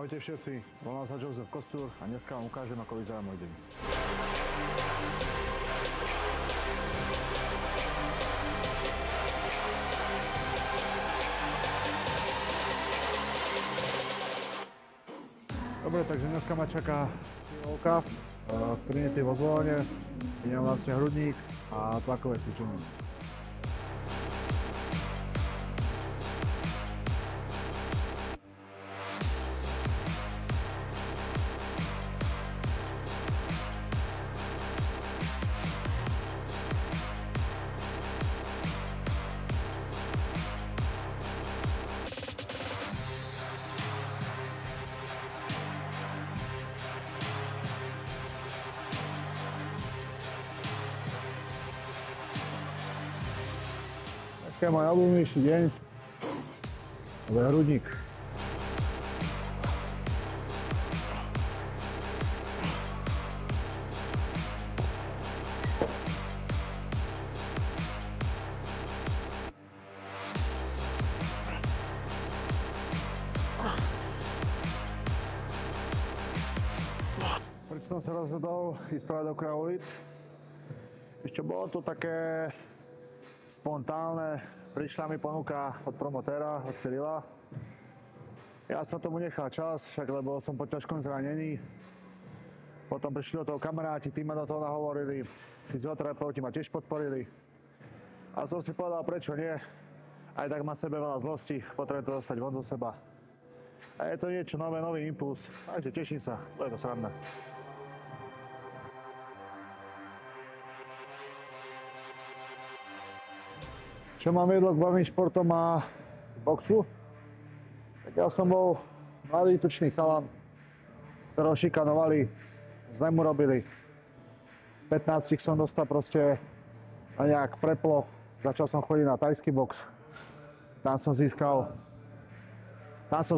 Ahojte všetci, volám sa Joseph Kostúr a dneska vám ukážem, ako vyzerá môj deň. Dobre, takže dneska ma čaká silovka, strinetý vo zvolenie, idem vlastne hrudník a tlakové cvičenie. To je môj obľúbenejší deň, to je hrudník. Prečo som sa rozhodol ísť práve do Krajovíc? Ešte bolo to také spontánne, prišla mi ponuka od promotéra, od Cyrila. Ja som tomu nechal čas, však lebo som po ťažkom zranení. Potom prišli do toho kamaráti, tí ma do toho nahovorili, fyzioterapeuti ma tiež podporili. A som si povedal, prečo nie. Aj tak má sebe veľa zlosti, potrebujem to dostať von zo seba. A je to niečo nové, nový impuls, takže teším sa, bude to sranda. Čo ma viedlo k bavným športom a boxu? Tak ja som bol mladý tučný chalan, ktorého šikanovali, zle mu robili. V 15 som dostal proste na nejak preplo, začal som chodiť na thajský box. Tam som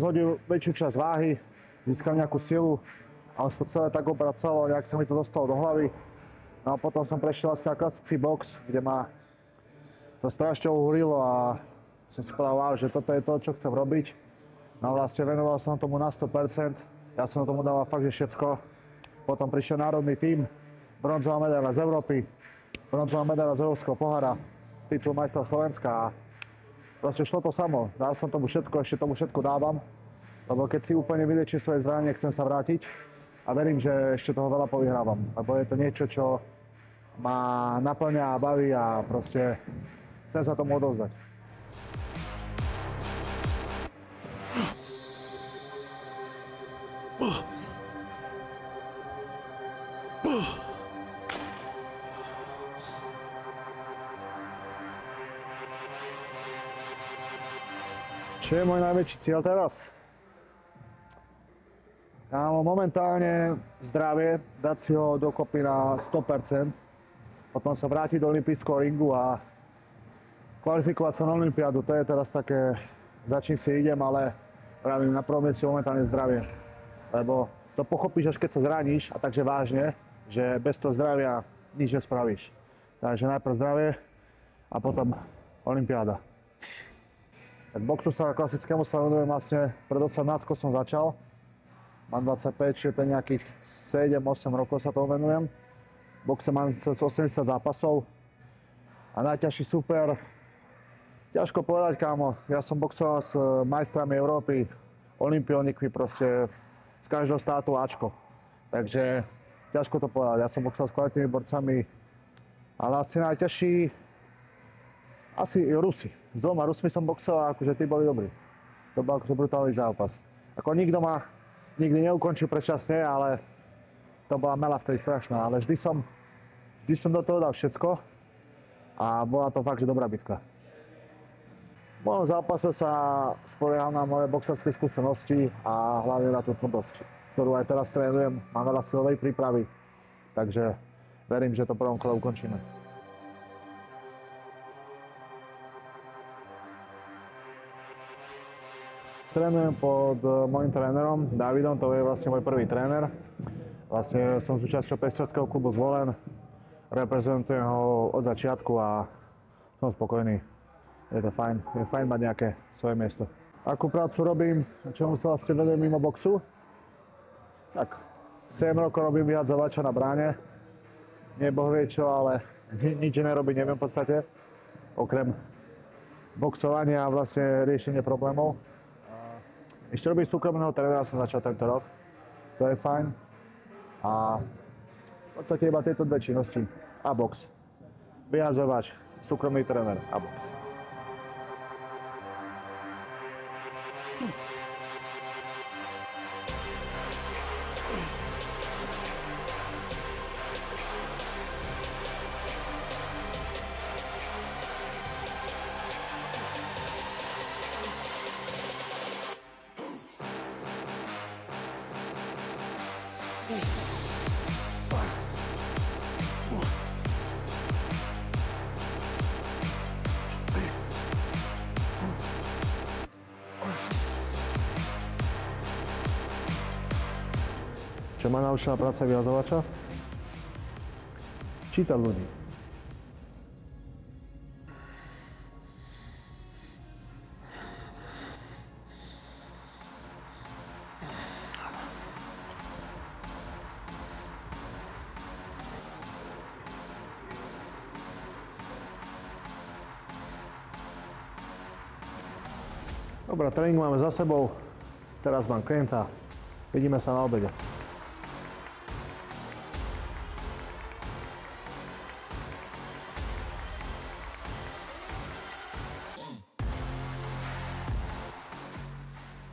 zhodil väčšiu časť váhy, získal nejakú silu, ale to celé tak obracalo, nejak sa mi to dostalo do hlavy. No a potom som prešiel vlastne na klasický box, kde ma to strašne uhurilo a som si povedal, wow, že toto je to, čo chcem robiť. No vlastne venoval som tomu na 100%, ja som tomu dával fakt, že všetko. Potom prišiel národný tím, bronzová medaila z Európy, bronzová medaila z Európskeho pohára, titul majstra Slovenska a proste šlo to samo. Dal som tomu všetko, ešte tomu všetko dávam, lebo keď si úplne vyliečím svoje zranenie, chcem sa vrátiť a verím, že ešte toho veľa povyhrávam, lebo je to niečo, čo ma naplňa a baví a proste chcem sa tomu odovzdať. Čo je môj najväčší cieľ teraz? Kámo, momentálne zdravie, dať si ho dokopy na 100%, potom sa vrátiť do olympijského ringu a kvalifikovať sa na olympiádu, to je teraz také, za čím si idem, ale pravím, na prvom mieste momentálne zdravie. Lebo to pochopíš, až keď sa zraníš, a takže vážne, že bez toho zdravia nič nespravíš. Takže najprv zdravie a potom olympiáda. Tak boxu sa klasickému sa venujem vlastne, pred 18 som začal. Mám 25, čiže to je nejakých 7-8 rokov sa tomu venujem. V boxe mám cez 80 zápasov a najťažší super. Ťažko povedať, kámo. Ja som boxoval s majstrami Európy, olympionikmi proste z každého štátu Ačko. Takže ťažko to povedať. Ja som boxoval s kvalitnými borcami, ale asi najťažší asi Rusi. S dvoma Rusmi som boxoval, akože tí boli dobrí. To bol akože brutálny zápas. Ako nikto ma nikdy neukončil predčasne, ale to bola mela vtedy strašná. Ale vždy som do toho dal všetko a bola to fakt, že dobrá bitka. V mojom zápase sa spolieham na moje boxerské skúsenosti a hlavne na tú tvrdosť, ktorú aj teraz trénujem. Mám veľa silovej prípravy, takže verím, že to v prvom kole ukončíme. Trénujem pod môjim trénerom Davidom, to je vlastne môj prvý tréner. Vlastne som súčasťou pestřelského klubu Zvolen, reprezentujem ho od začiatku a som spokojný. Je to fajn mať nejaké svoje miesto. Akú prácu robím, čomu sa vlastne venujem mimo boxu? Tak 7 rokov robím vyhadzovača na bráne. Nie boh vie čo, ale nič iné robiť neviem v podstate. Okrem boxovania a vlastne riešenie problémov. Ešte robiť súkromného trénera som začal tento rok. To je fajn. A v podstate iba tieto dve činnosti. A box. Vyhadzovač, súkromný tréner a box. Čo ma naučila práca vyhadzovača? Čítať ľudí. Dobre, tréning máme za sebou. Teraz mám klienta. Vidíme sa na obede.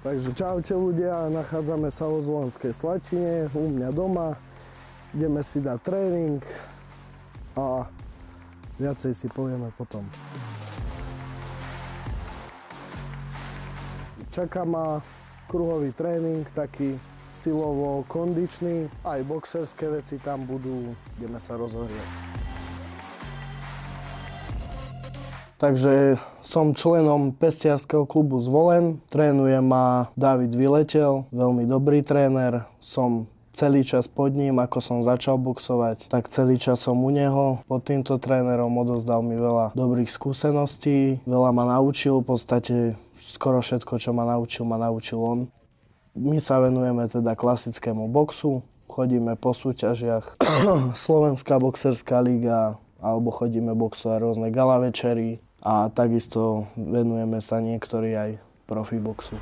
Takže čaute ľudia, nachádzame sa vo Zvolenskej Slatine, u mňa doma. Ideme si dať tréning a viacej si povieme potom. Čaká ma kruhový tréning, taký silovo-kondičný. Aj boxerské veci tam budú, ideme sa rozohrieť. Takže som členom pestiarskeho klubu Zvolen, trénuje ma David Vyletel, veľmi dobrý tréner, som celý čas pod ním, ako som začal boxovať, tak celý čas som u neho. Pod týmto trénerom odozdal mi veľa dobrých skúseností, veľa ma naučil, v podstate skoro všetko, čo ma naučil on. My sa venujeme teda klasickému boxu, chodíme po súťažiach, Slovenská boxerská liga, alebo chodíme boxovať rôzne gala večery. A takisto venujeme sa niektorí aj profiboxu.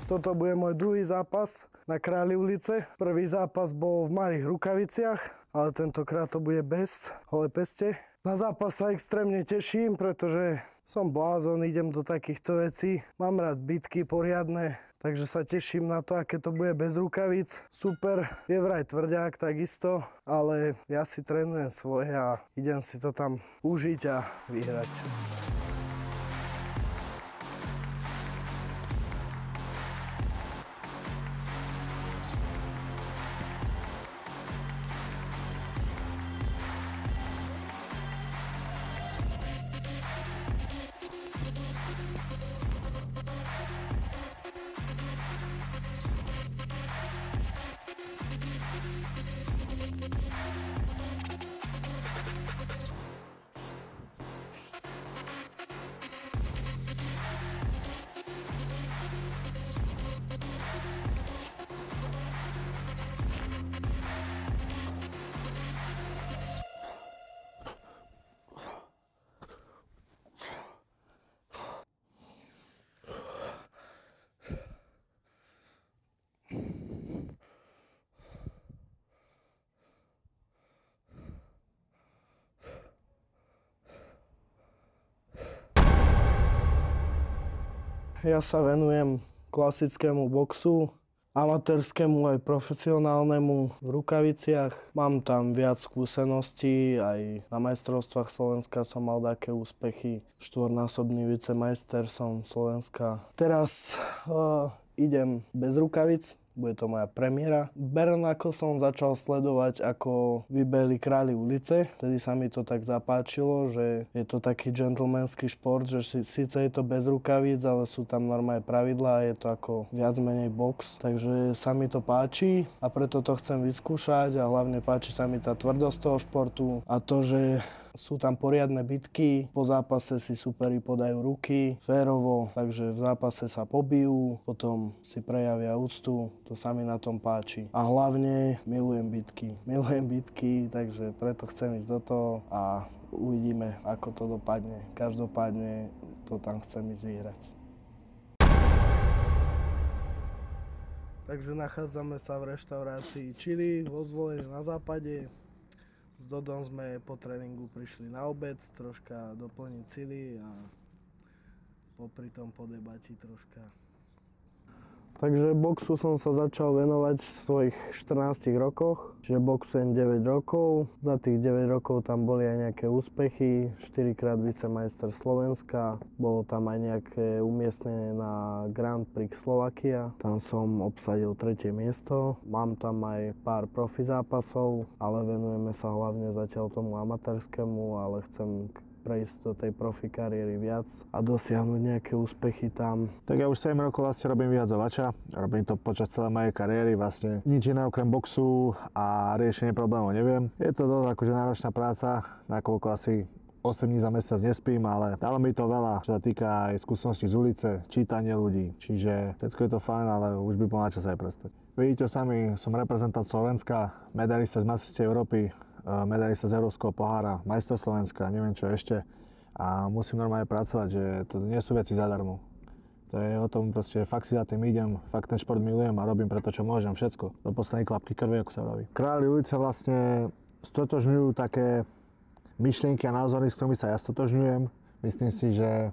Toto bude môj druhý zápas na Králi ulice. Prvý zápas bol v malých rukaviciach, ale tentokrát to bude bez holé peste. Na zápas sa extrémne teším, pretože som blázon, idem do takýchto vecí. Mám rád bitky poriadne, takže sa teším na to, aké to bude bez rukavíc. Super, je vraj tvrdák takisto, ale ja si trénujem svoje a idem si to tam užiť a vyhrať. Ja sa venujem klasickému boxu, amatérskému aj profesionálnemu v rukaviciach. Mám tam viac skúseností, aj na majstrovstvách Slovenska som mal také úspechy. Štvornásobný vicemajster som Slovenska. Teraz idem bez rukavic bude to moja premiéra. Bernacle som začal sledovať, ako vybehli králi ulice. Vtedy sa mi to tak zapáčilo, že je to taký gentlemanský šport, že síce je to bez rukavíc, ale sú tam normálne pravidlá a je to ako viac menej box. Takže sa mi to páči a preto to chcem vyskúšať a hlavne páči sa mi tá tvrdosť toho športu a to, že sú tam poriadne bitky, po zápase si superi podajú ruky, férovo, takže v zápase sa pobijú, potom si prejavia úctu, to sa mi na tom páči. A hlavne milujem bitky, takže preto chcem ísť do toho a uvidíme, ako to dopadne. Každopádne to tam chcem ísť vyhrať. Takže nachádzame sa v reštaurácii Chili vo Zvolení na západe. S Dodom sme po tréningu prišli na obed, troška doplniť sily a popri tom podebatiť troška. Takže boxu som sa začal venovať v svojich 14 rokoch, čiže boxujem 9 rokov. Za tých 9 rokov tam boli aj nejaké úspechy, 4-krát vicemajster Slovenska, bolo tam aj nejaké umiestnenie na Grand Prix Slovakia, tam som obsadil 3. miesto. Mám tam aj pár profi zápasov, ale venujeme sa hlavne zatiaľ tomu amatérskému, ale chcem prejsť do tej profi kariéry viac a dosiahnuť nejaké úspechy tam. Tak ja už 7 rokov vlastne robím vyhadzovača. Robím to počas celej mojej kariéry, vlastne nič iné okrem boxu a riešenie problémov neviem. Je to dosť akože náročná práca, nakoľko asi 8 dní za mesiac nespím, ale dalo mi to veľa, čo sa týka aj skúseností z ulice, čítanie ľudí. Čiže všetko je to fajn, ale už by bol na čas aj prestať. Vidíte sami, som reprezentant Slovenska, medalista z majstrovstiev Európy, medalista z Európskeho pohára, majster Slovenska, neviem čo ešte. A musím normálne pracovať, že to nie sú veci zadarmo. To je o tom proste, fakt si za tým idem, fakt ten šport milujem a robím preto, čo môžem, všetko. Do poslednej kvapky krvi, ako sa vraví. Králi ulice vlastne stotožňujú také myšlienky a názory, s ktorými sa ja stotožňujem. Myslím si, že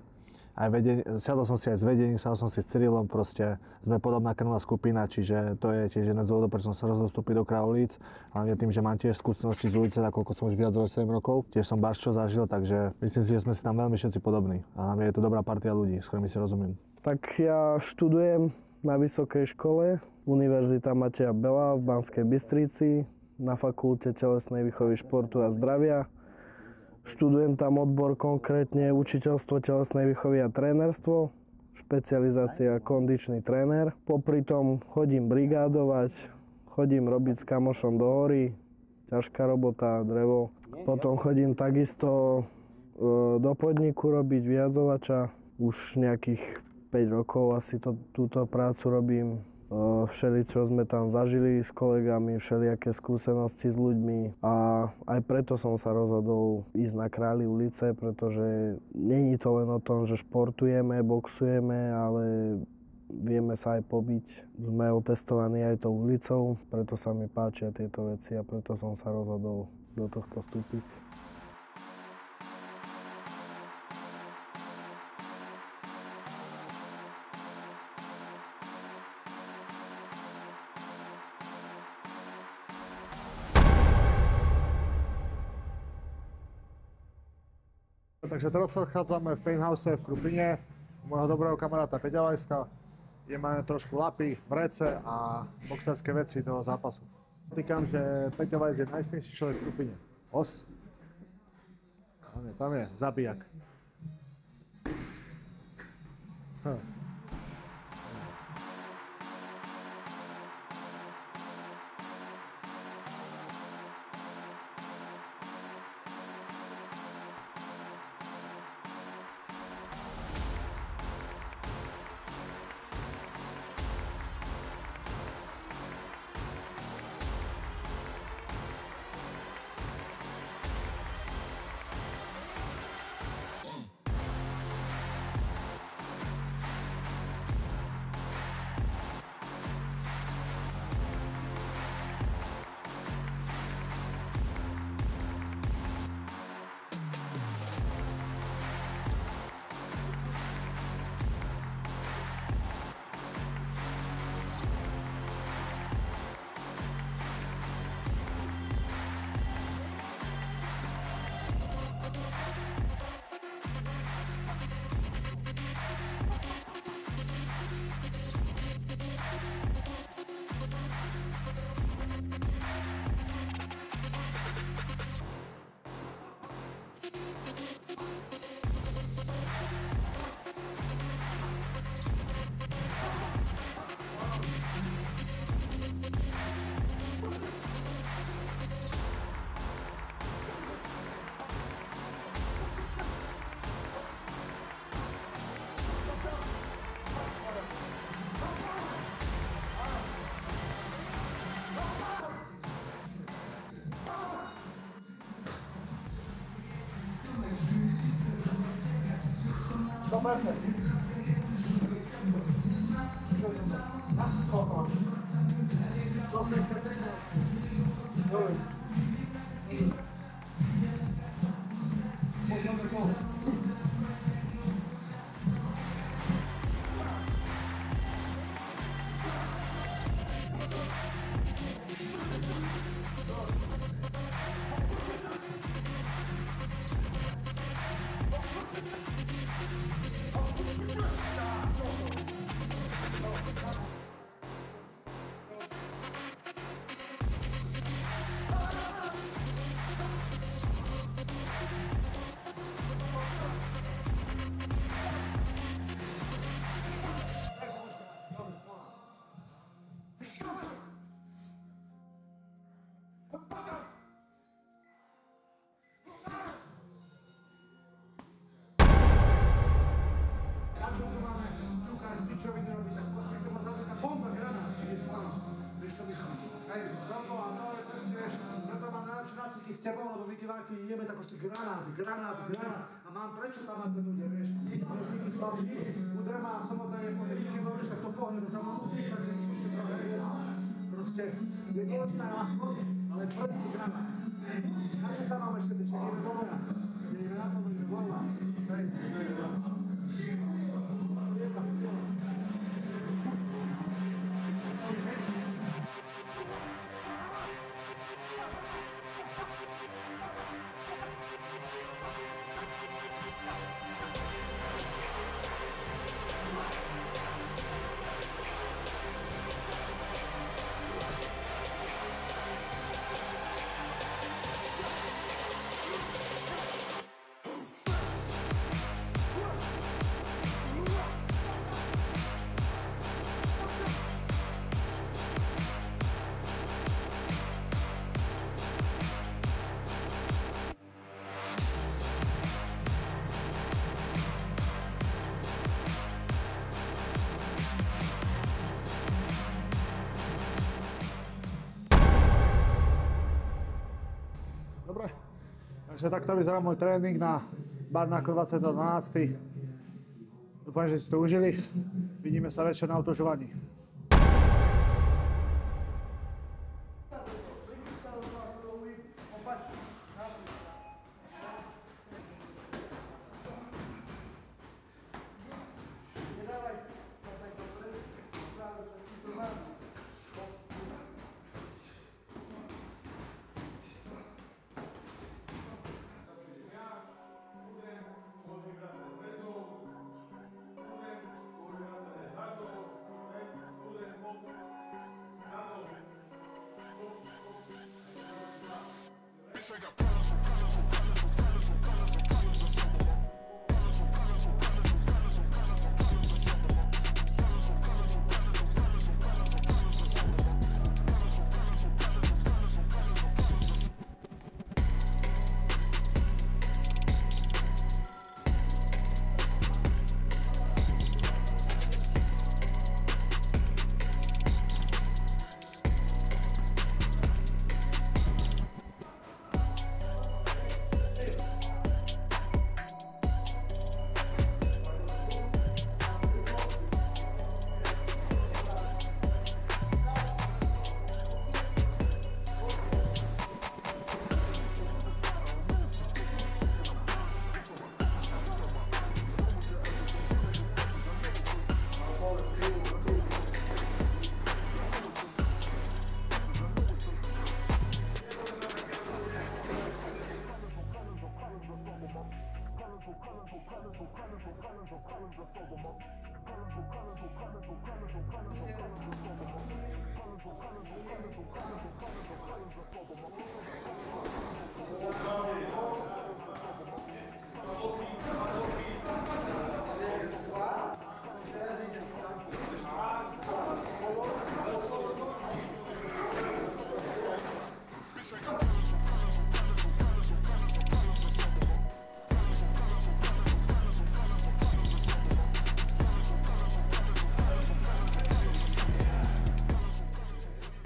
aj sadol som si aj s vedením, sadol som si s Cyrilom, proste sme podobná krvná skupina, čiže to je tiež jeden z dôvodov, prečo som sa rozhodol vstúpiť do Kráľovlíc. Hlavne tým, že mám tiež skúsenosti z ulice, nakoľko som už viac zo 7 rokov. Tiež som barščo zažil, takže myslím si, že sme si tam veľmi všetci podobní. A hlavne je to dobrá partia ľudí, s ktorými si rozumiem. Tak ja študujem na vysokej škole, Univerzita Mateja Bela v Banskej Bystrici, na fakulte telesnej výchovy, športu a zdravia. Študujem tam odbor konkrétne učiteľstvo telesnej výchovy a trénerstvo, špecializácia kondičný tréner. Popri tom chodím brigádovať, chodím robiť s kamošom do hory, ťažká robota, drevo. Potom chodím takisto do podniku robiť vyjadzovača. Už nejakých 5 rokov asi túto prácu robím. Všeličo sme tam zažili s kolegami, všelijaké skúsenosti s ľuďmi a aj preto som sa rozhodol ísť na Králi ulice, pretože není to len o tom, že športujeme, boxujeme, ale vieme sa aj pobiť. Sme otestovaní aj tou ulicou, preto sa mi páčia tieto veci a preto som sa rozhodol do tohto vstúpiť. Takže teraz sa nachádzame v Painhouse v Krupine, môjho dobrého kamaráta Peťa Vajska. Máme trošku lapy, vrece a boxerské veci do zápasu. Týkam, že Peťa Vajs je najsilnejší človek v Krupine. Os. Tam je, zabijak. 100%. S tebou, lebo my diváky ideme tak proste granát a mám prečo tam mať ten ľudia, vieš. Díky slabší, udrem a samotná je pohne, díky môžeš, tak to pohne, to sa mám musí, tak je ešte pravda, proste, je dôležitá ľahko, ale proste granát. Na čo sa mám ešte ešte, ideme do boja, ideme na to, ideme boja. Dobre, takže takto vyzerá môj tréning na Barnáku 20.12. Dúfam, že si to užili. Vidíme sa večer na otužovaní.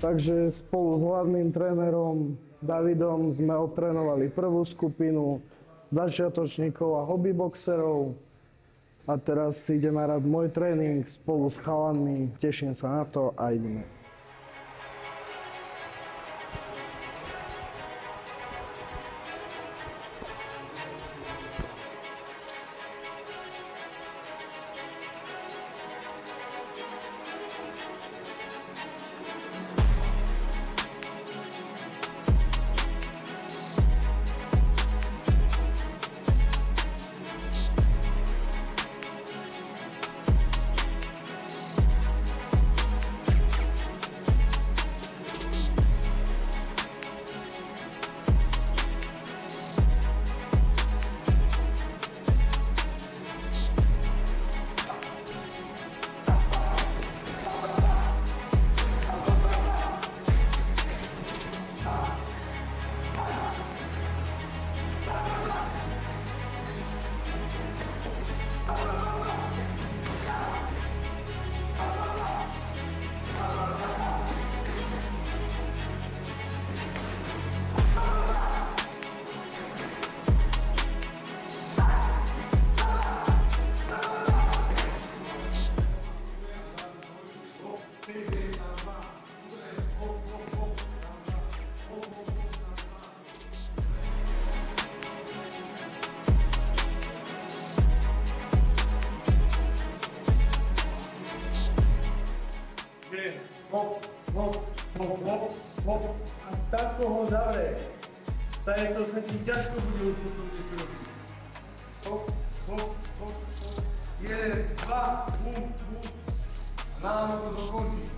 Takže spolu s hlavným trénerom Davidom sme odtrénovali prvú skupinu začiatočníkov a hobbyboxerov. A teraz ideme hrať môj tréning spolu s chalanmi. Teším sa na to a ideme. Hop, hop, hop, hop, hop. A takto ho zavrie. Tak to sa ti ťažko bude už potom vykrútiť. Hop, hop, hop, hop. 1, 2, bum, bum. A nám to dokončí.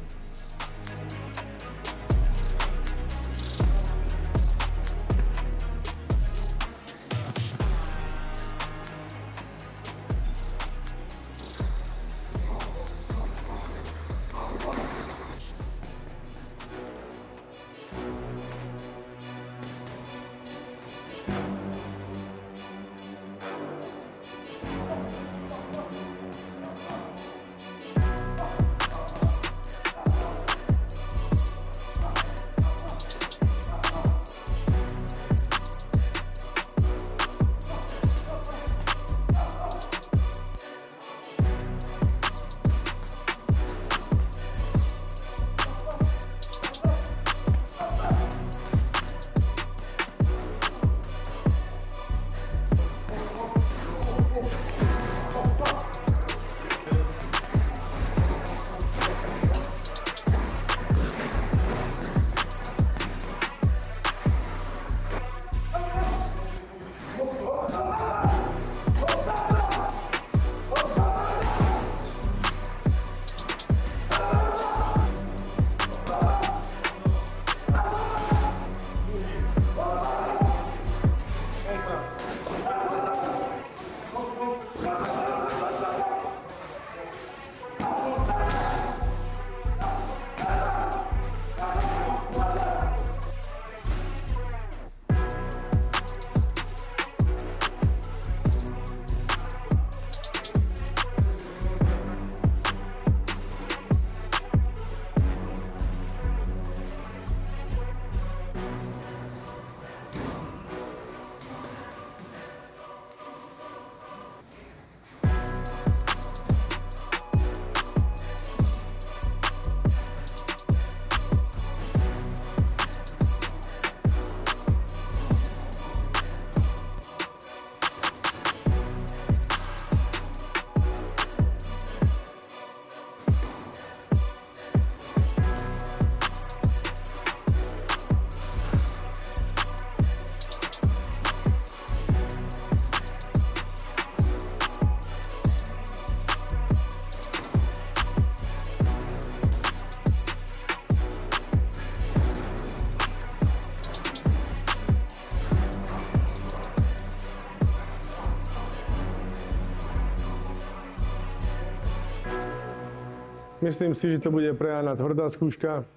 Myslím si, že to bude pre Jana tvrdá skúška.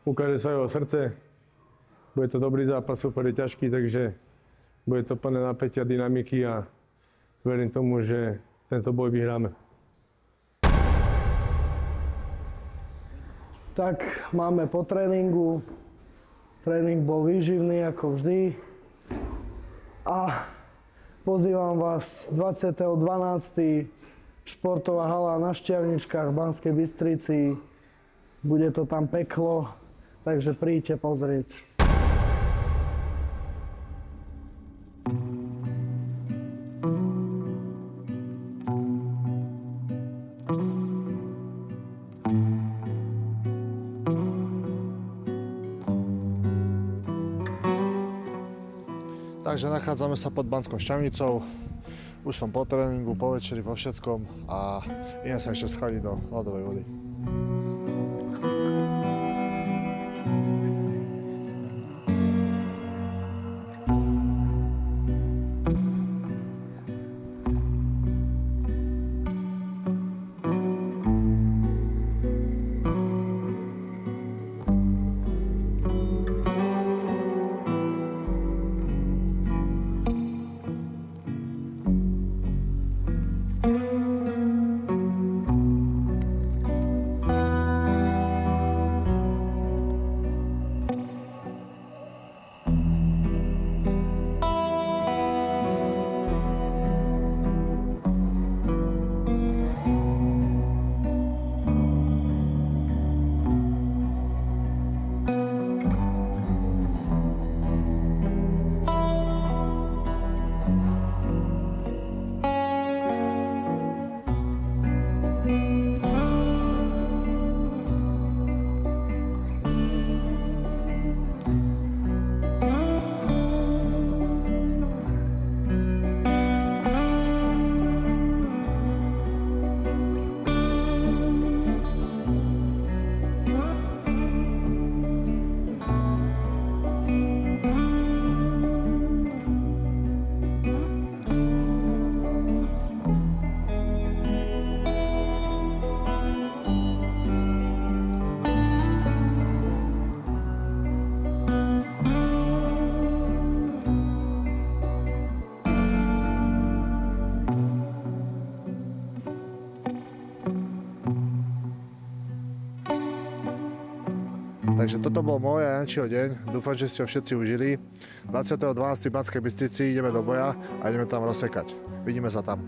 Ukáže sa jeho srdce. Bude to dobrý zápas, super je ťažký, takže bude to plné napätia, dynamiky a verím tomu, že tento boj vyhráme. Tak máme po tréningu. Tréning bol výživný ako vždy. A pozývam vás 20.12. športová hala na Štiavničkách v Banskej Bystrici. Bude to tam peklo, takže príďte pozrieť. Takže nachádzame sa pod Banskou Štiavnicou. Už som po tréningu, po večeri, po všetkom a idem sa ešte schladiť do ľadovej vody. Takže toto bol môj a Jančiho deň. Dúfam, že ste ho všetci užili. 20.12. v Banskej Bystrici ideme do boja a ideme tam rozsekať. Vidíme sa tam.